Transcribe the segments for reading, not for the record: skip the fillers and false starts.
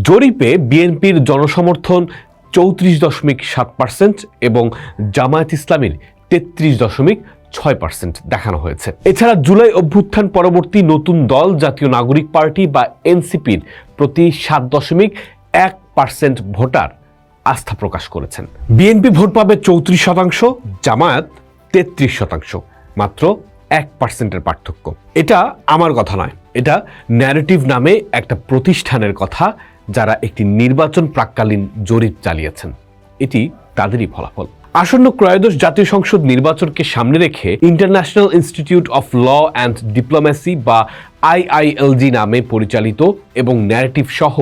জরিপে বিএনপির জনসমর্থন 34.7% এবং জামায়াত ইসলামীর 33.6% দেখানো হয়েছে। এছাড়া জুলাই অভ্যুত্থান পরবর্তী নতুন দল জাতীয় নাগরিক পার্টি বা এনসিপির প্রতি 7.1% ভোটার আস্থা প্রকাশ করেছেন। বিএনপি ভোট পাবে 34%, জামায়াত 33%, মাত্র 1%-এর পার্থক্য। এটা আমার কথা নয়, এটা ন্যারেটিভ নামে একটা প্রতিষ্ঠানের কথা, যারা একটি নির্বাচন প্রাক্কালীন জরিপ চালিয়েছেন। এটি তাদেরই ফলাফল। আসন্ন ত্রয়োদশ জাতীয় সংসদ নির্বাচনকে সামনে রেখে international institute of law and diplomacy বা IILD নামে পরিচালিত এবং ন্যারেটিভ সহ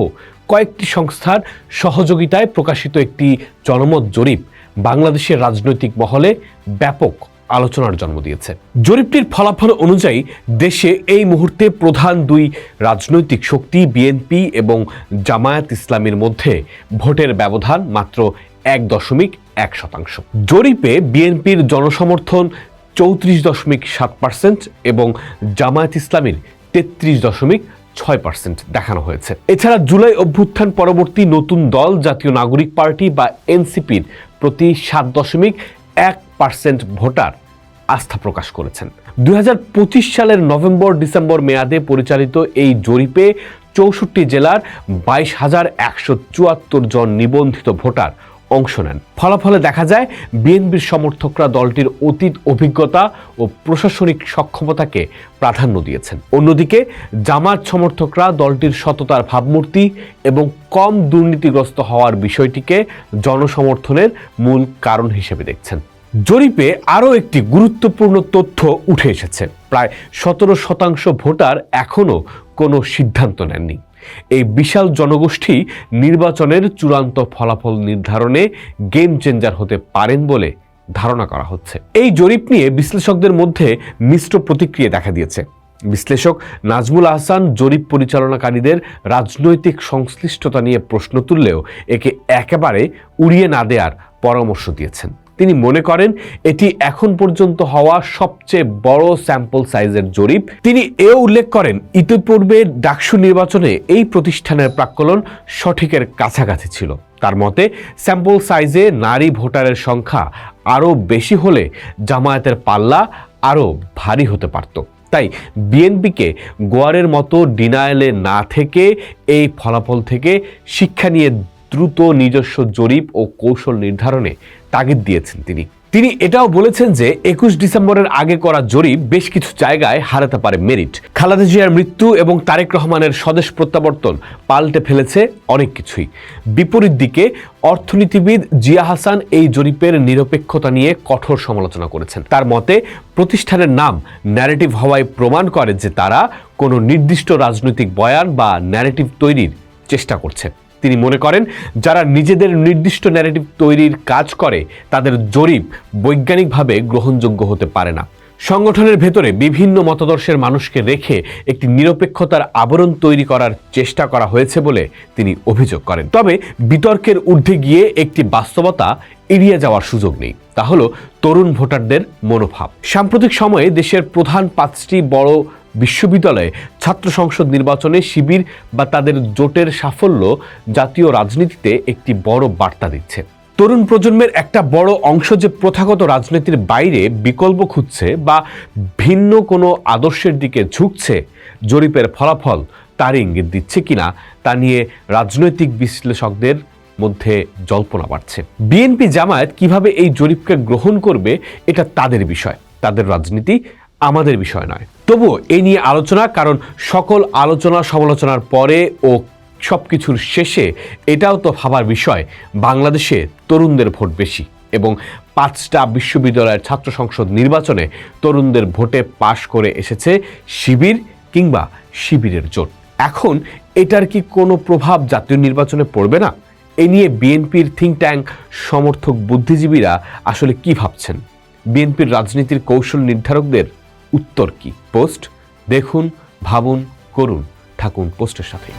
কয়েকটি সংস্থার সহযোগিতায় প্রকাশিত একটি জনমত জরিপ বাংলাদেশের রাজনৈতিক মহলে ব্যাপক আলোচনার জন্ম দিয়েছে। জরিপটির ফলাফল অনুযায়ী দেশে এই মুহূর্তে প্রধান দুই রাজনৈতিক শক্তি বিএনপি এবং জামায়াত ইসলামীর মধ্যে ভোটের ব্যবধান মাত্র 1.1%। জরিপে বিএনপির জনসমর্থন 34.7% এবং জামায়াত ইসলামীর 33.6% দেখানো হয়েছে। এছাড়া জুলাই অভ্যুত্থান পরবর্তী নতুন দল জাতীয় নাগরিক পার্টি বা এনসিপির প্রতি 7.1% ভোটার আস্থা প্রকাশ করেছেন। 2025 সালের নভেম্বর-ডিসেম্বর মেয়াদে পরিচালিত এই জরিপে 64 জেলার 22,174 জন নিবন্ধিত ভোটার অংশ নেন। ফলাফলে দেখা যায় বিএনপির সমর্থকরা দলটির অতীত অভিজ্ঞতা ও প্রশাসনিক সক্ষমতাকে প্রাধান্য দিয়েছেন। অন্যদিকে জামায়াত সমর্থকরা দলটির সততার ভাবমূর্তি এবং কম দুর্নীতিগ্রস্ত হওয়ার বিষয়টিকে জনসমর্থনের মূল কারণ হিসেবে দেখছেন। জরিপে আরও একটি গুরুত্বপূর্ণ তথ্য উঠে এসেছে। প্রায় 17% ভোটার এখনও কোনো সিদ্ধান্ত নেননি। এই বিশাল জনগোষ্ঠী নির্বাচনের চূড়ান্ত ফলাফল নির্ধারণে গেম চেঞ্জার হতে পারেন বলে ধারণা করা হচ্ছে। এই জরিপ নিয়ে বিশ্লেষকদের মধ্যে মিশ্র প্রতিক্রিয়া দেখা দিয়েছে। বিশ্লেষক নাজমুল আহসান জরিপ পরিচালনাকারীদের রাজনৈতিক সংশ্লিষ্টতা নিয়ে প্রশ্ন তুললেও একে একেবারে উড়িয়ে না দেওয়ার পরামর্শ দিয়েছেন। তিনি মনে করেন এটি এখন পর্যন্ত হওয়া সবচেয়ে বড় স্যাম্পল সাইজের জরিপ। তিনি এও উল্লেখ করেন ইতিপূর্বে ডাকসু নির্বাচনে এই প্রতিষ্ঠানের প্রাক্কলন সঠিকের কাছাকাছি ছিল। তার মতে স্যাম্পল সাইজে নারী ভোটারের সংখ্যা আরও বেশি হলে জামায়াতের পাল্লা আরও ভারী হতে পারত। তাই বিএনপিকে গোয়ারের মতো ডিনায়ালে না থেকে এই ফলাফল থেকে শিক্ষা নিয়ে দ্রুত নিজস্ব জরিপ ও কৌশল নির্ধারণে তাগিদ দিয়েছেন তিনি এটাও বলেছেন যে 21 ডিসেম্বরের আগে করা জরিপ বেশ কিছু জায়গায় হারাতে পারে মেরিট। খালেদা জিয়ার মৃত্যু এবং তারেক রহমানের স্বদেশ প্রত্যাবর্তন পাল্টে ফেলেছে অনেক কিছুই। বিপরীত দিকে অর্থনীতিবিদ জিয়া হাসান এই জরিপের নিরপেক্ষতা নিয়ে কঠোর সমালোচনা করেছেন। তার মতে প্রতিষ্ঠানের নাম ন্যারেটিভ হওয়ায় প্রমাণ করে যে তারা কোনো নির্দিষ্ট রাজনৈতিক বয়ান বা ন্যারেটিভ তৈরির চেষ্টা করছে। তিনি মনে করেন যারা নিজেদের নির্দিষ্ট ন্যারেটিভ তৈরির কাজ করে তাদের জরিপ বৈজ্ঞানিকভাবে গ্রহণযোগ্য হতে পারে না। সংগঠনের ভেতরে বিভিন্ন মতাদর্শের মানুষকে রেখে একটি নিরপেক্ষতার আবরণ তৈরি করার চেষ্টা করা হয়েছে বলে তিনি অভিযোগ করেন। তবে বিতর্কের ঊর্ধ্বে গিয়ে একটি বাস্তবতা এড়িয়ে যাওয়ার সুযোগ নেই, তা হলো তরুণ ভোটারদের মনোভাব। সাম্প্রতিক সময়ে দেশের প্রধান 5টি বড় বিশ্ববিদ্যালয়ে ছাত্র সংসদ নির্বাচনে শিবির বা তাদের জোটের সাফল্য জাতীয় রাজনীতিতে একটি বড় বার্তা দিচ্ছে। তরুণ প্রজন্মের একটা বড় অংশ যে প্রথাগত রাজনীতির বাইরে বিকল্প খুঁজছে বা ভিন্ন কোনো আদর্শের দিকে ঝুঁকছে, জরিপের ফলাফল তার ইঙ্গিত দিচ্ছে কিনা তা নিয়ে রাজনৈতিক বিশ্লেষকদের মধ্যে জল্পনা বাড়ছে। বিএনপি জামায়াত কিভাবে এই জরিপকে গ্রহণ করবে এটা তাদের বিষয়, তাদের রাজনীতি আমাদের বিষয় নয়। তবুও এই নিয়ে আলোচনা, কারণ সকল আলোচনা সমালোচনার পরে ও সবকিছুর শেষে এটাও তো ভাবার বিষয় বাংলাদেশে তরুণদের ভোট বেশি এবং 5টা বিশ্ববিদ্যালয়ের ছাত্র সংসদ নির্বাচনে তরুণদের ভোটে পাশ করে এসেছে শিবির কিংবা শিবিরের জোট। এখন এটার কি কোনো প্রভাব জাতীয় নির্বাচনে পড়বে না? এ নিয়ে বিএনপির থিঙ্ক ট্যাঙ্ক সমর্থক বুদ্ধিজীবীরা আসলে কি ভাবছেন? বিএনপির রাজনীতির কৌশল নির্ধারকদের উত্তর কি? পোস্ট দেখুন, ভাবুন, করুন, থাকুন পোস্টের সাথে।